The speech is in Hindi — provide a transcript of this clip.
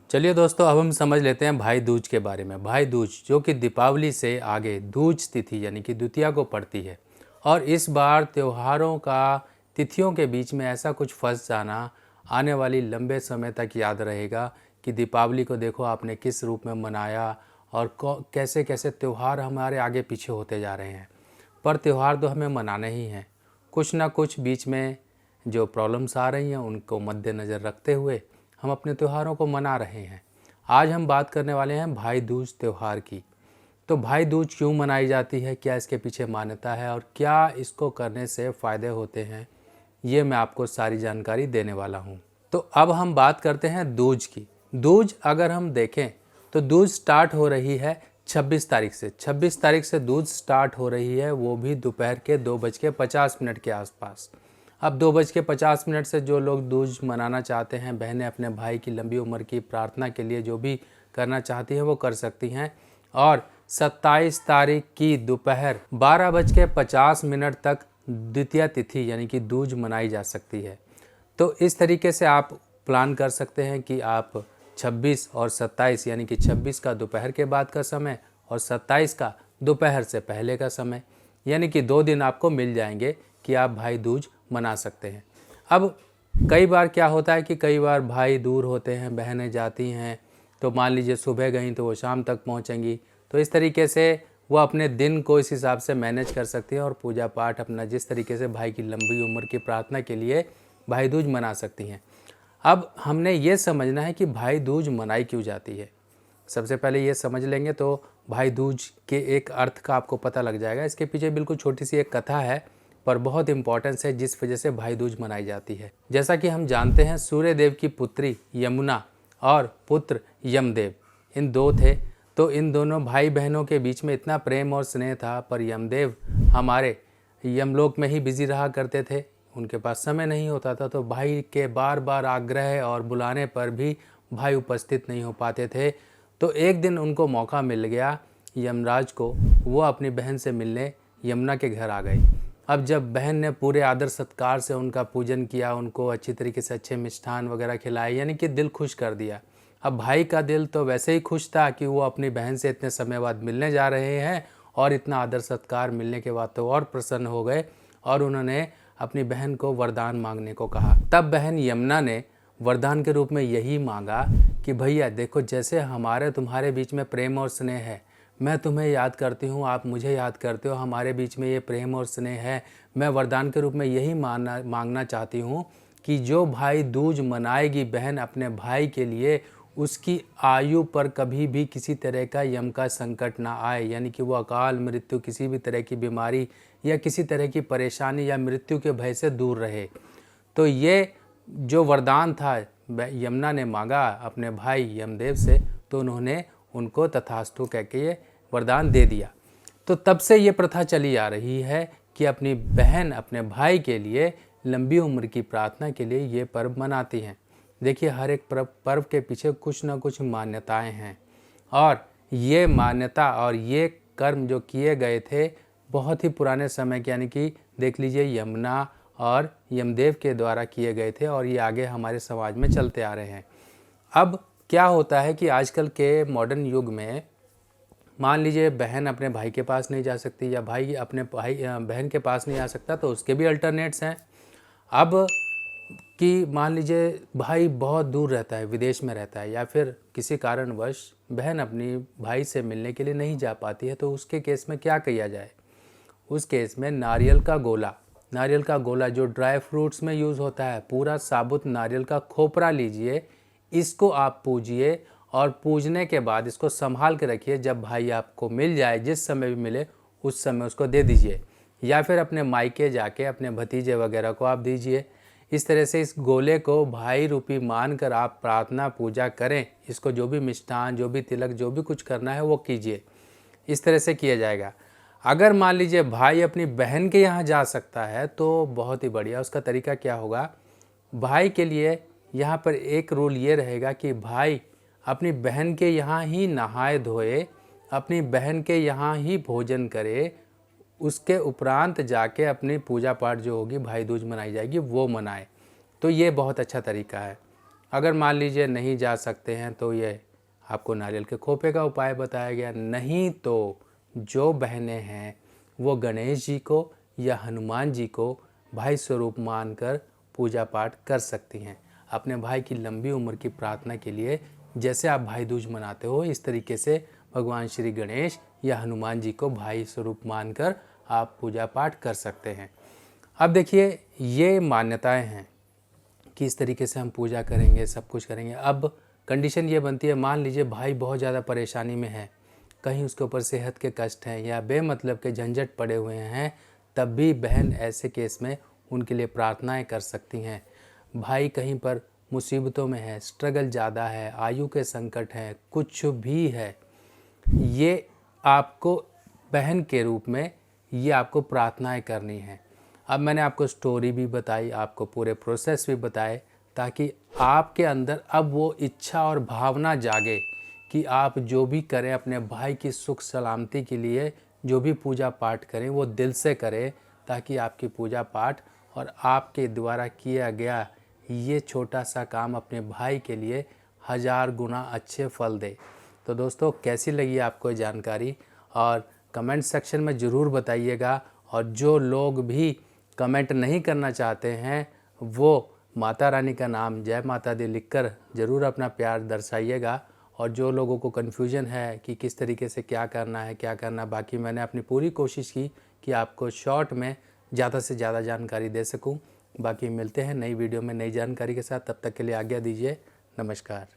चलिए दोस्तों, अब हम समझ लेते हैं भाई दूज के बारे में। भाई दूज जो कि दीपावली से आगे दूज तिथि यानी कि द्वितीया को पड़ती है, और इस बार त्योहारों का तिथियों के बीच में ऐसा कुछ फंस जाना आने वाली लंबे समय तक याद रहेगा कि दीपावली को देखो आपने किस रूप में मनाया और कैसे कैसे त्यौहार हमारे आगे पीछे होते जा रहे हैं। पर त्यौहार तो हमें मनाने ही हैं, कुछ ना कुछ बीच में जो प्रॉब्लम्स आ रही हैं उनको मद्देनज़र रखते हुए हम अपने त्योहारों को मना रहे हैं। आज हम बात करने वाले हैं भाई दूज त्यौहार की। तो भाई दूज क्यों मनाई जाती है, क्या इसके पीछे मान्यता है और क्या इसको करने से फ़ायदे होते हैं, ये मैं आपको सारी जानकारी देने वाला हूँ। तो अब हम बात करते हैं दूज की। दूज अगर हम देखें तो दूज स्टार्ट हो रही है 26 तारीख से। 26 तारीख से दूज स्टार्ट हो रही है, वो भी दोपहर के 2:50 के आसपास। अब 2:50 से जो लोग दूज मनाना चाहते हैं, बहनें अपने भाई की लंबी उम्र की प्रार्थना के लिए जो भी करना चाहती हैं वो कर सकती हैं। और 27 तारीख की दोपहर 12:50 तक द्वितीया तिथि यानी कि दूज मनाई जा सकती है। तो इस तरीके से आप प्लान कर सकते हैं कि आप 26 और 27 यानी कि 26 का दोपहर के बाद का समय और 27 का दोपहर से पहले का समय, यानी कि 2 दिन आपको मिल जाएंगे कि आप भाई दूज मना सकते हैं। अब कई बार क्या होता है कि कई बार भाई दूर होते हैं, बहनें जाती हैं, तो मान लीजिए सुबह गई तो वो शाम तक पहुंचेंगी। तो इस तरीके से वो अपने दिन को इस हिसाब से मैनेज कर सकती हैं और पूजा पाठ अपना जिस तरीके से भाई की लंबी उम्र की प्रार्थना के लिए भाई दूज मना सकती हैं। अब हमने ये समझना है कि भाई दूज मनाई क्यों जाती है। सबसे पहले ये समझ लेंगे तो भाई दूज के एक अर्थ का आपको पता लग जाएगा। इसके पीछे बिल्कुल छोटी सी एक कथा है, पर बहुत इंपॉर्टेंस है जिस वजह से भाई दूज मनाई जाती है। जैसा कि हम जानते हैं, सूर्य देव की पुत्री यमुना और पुत्र यमदेव, इन दो थे। तो इन दोनों भाई बहनों के बीच में इतना प्रेम और स्नेह था, पर यमदेव हमारे यमलोक में ही बिजी रहा करते थे, उनके पास समय नहीं होता था। तो भाई के बार बार आग्रह और बुलाने पर भी भाई उपस्थित नहीं हो पाते थे। तो एक दिन उनको मौका मिल गया यमराज को, वो अपनी बहन से मिलने यमुना के घर आ गई। अब जब बहन ने पूरे आदर सत्कार से उनका पूजन किया, उनको अच्छी तरीके से अच्छे मिष्ठान वगैरह खिलाए, यानी कि दिल खुश कर दिया। अब भाई का दिल तो वैसे ही खुश था कि वो अपनी बहन से इतने समय बाद मिलने जा रहे हैं, और इतना आदर सत्कार मिलने के बाद तो और प्रसन्न हो गए, और उन्होंने अपनी बहन को वरदान मांगने को कहा। तब बहन यमुना ने वरदान के रूप में यही मांगा कि भैया देखो, जैसे हमारे तुम्हारे बीच में प्रेम और स्नेह है, मैं तुम्हें याद करती हूँ, आप मुझे याद करते हो, हमारे बीच में ये प्रेम और स्नेह है। मैं वरदान के रूप में यही मांगना चाहती हूँ कि जो भाई दूज मनाएगी बहन अपने भाई के लिए, उसकी आयु पर कभी भी किसी तरह का यम का संकट ना आए, यानी कि वो अकाल मृत्यु, किसी भी तरह की बीमारी या किसी तरह की परेशानी या मृत्यु के भय से दूर रहे। तो ये जो वरदान था यमुना ने मांगा अपने भाई यमदेव से, तो उन्होंने उनको तथास्तु कह के ये वरदान दे दिया। तो तब से ये प्रथा चली आ रही है कि अपनी बहन अपने भाई के लिए लंबी उम्र की प्रार्थना के लिए ये पर्व मनाती हैं। देखिए, हर एक पर्व के पीछे कुछ ना कुछ मान्यताएं हैं, और ये मान्यता और ये कर्म जो किए गए थे बहुत ही पुराने समय के, यानी कि देख लीजिए यमुना और यमदेव के द्वारा किए गए थे, और ये आगे हमारे समाज में चलते आ रहे हैं। अब क्या होता है कि आजकल के मॉडर्न युग में मान लीजिए बहन अपने भाई के पास नहीं जा सकती, या भाई अपने बहन के पास नहीं आ सकता, तो उसके भी अल्टरनेट्स हैं। अब कि मान लीजिए भाई बहुत दूर रहता है, विदेश में रहता है, या फिर किसी कारणवश बहन अपनी भाई से मिलने के लिए नहीं जा पाती है, तो उसके केस में क्या किया जाए। उस केस में नारियल का गोला जो ड्राई फ्रूट्स में यूज़ होता है, पूरा साबुत नारियल का खोपरा लीजिए, इसको आप पूजिए, और पूजने के बाद इसको संभाल के रखिए। जब भाई आपको मिल जाए, जिस समय भी मिले उस समय उसको दे दीजिए, या फिर अपने मायके जाके अपने भतीजे वगैरह को आप दीजिए। इस तरह से इस गोले को भाई रूपी मानकर आप प्रार्थना पूजा करें। इसको जो भी मिष्ठान, जो भी तिलक, जो भी कुछ करना है वो कीजिए। इस तरह से किया जाएगा। अगर मान लीजिए भाई अपनी बहन के यहाँ जा सकता है तो बहुत ही बढ़िया। उसका तरीका क्या होगा, भाई के लिए यहाँ पर एक रूल ये रहेगा कि भाई अपनी बहन के यहाँ ही नहाए धोए, अपनी बहन के यहाँ ही भोजन करे, उसके उपरांत जाके अपनी पूजा पाठ जो होगी भाई दूज मनाई जाएगी वो मनाए। तो ये बहुत अच्छा तरीका है। अगर मान लीजिए नहीं जा सकते हैं तो ये आपको नारियल के खोपे का उपाय बताया गया। नहीं तो जो बहनें हैं वो गणेश जी को या हनुमान जी को भाई स्वरूप मानकर पूजा पाठ कर सकती हैं अपने भाई की लंबी उम्र की प्रार्थना के लिए। जैसे आप भाई दूज मनाते हो इस तरीके से भगवान श्री गणेश या हनुमान जी को भाई स्वरूप मानकर आप पूजा पाठ कर सकते हैं। अब देखिए ये मान्यताएं हैं कि इस तरीके से हम पूजा करेंगे, सब कुछ करेंगे। अब कंडीशन ये बनती है, मान लीजिए भाई बहुत ज़्यादा परेशानी में है, कहीं उसके ऊपर सेहत के कष्ट हैं या बेमतलब के झंझट पड़े हुए हैं, तब भी बहन ऐसे केस में उनके लिए प्रार्थनाएं कर सकती हैं। भाई कहीं पर मुसीबतों में है, स्ट्रगल ज़्यादा है, आयु के संकट हैं, कुछ भी है, ये आपको बहन के रूप में ये आपको प्रार्थनाएं करनी है। अब मैंने आपको स्टोरी भी बताई, आपको पूरे प्रोसेस भी बताए, ताकि आपके अंदर अब वो इच्छा और भावना जागे कि आप जो भी करें अपने भाई की सुख सलामती के लिए, जो भी पूजा पाठ करें वो दिल से करें, ताकि आपकी पूजा पाठ और आपके द्वारा किया गया ये छोटा सा काम अपने भाई के लिए 1000 गुना अच्छे फल दे। तो दोस्तों कैसी लगी आपको जानकारी, और कमेंट सेक्शन में ज़रूर बताइएगा। और जो लोग भी कमेंट नहीं करना चाहते हैं वो माता रानी का नाम जय माता दी लिखकर ज़रूर अपना प्यार दर्शाइएगा। और जो लोगों को कन्फ्यूजन है कि किस तरीके से क्या करना है क्या करना, बाकी मैंने अपनी पूरी कोशिश की कि आपको शॉर्ट में ज़्यादा से ज़्यादा जानकारी दे सकूं। बाकी मिलते हैं नई वीडियो में नई जानकारी के साथ, तब तक के लिए आज्ञा दीजिए। नमस्कार।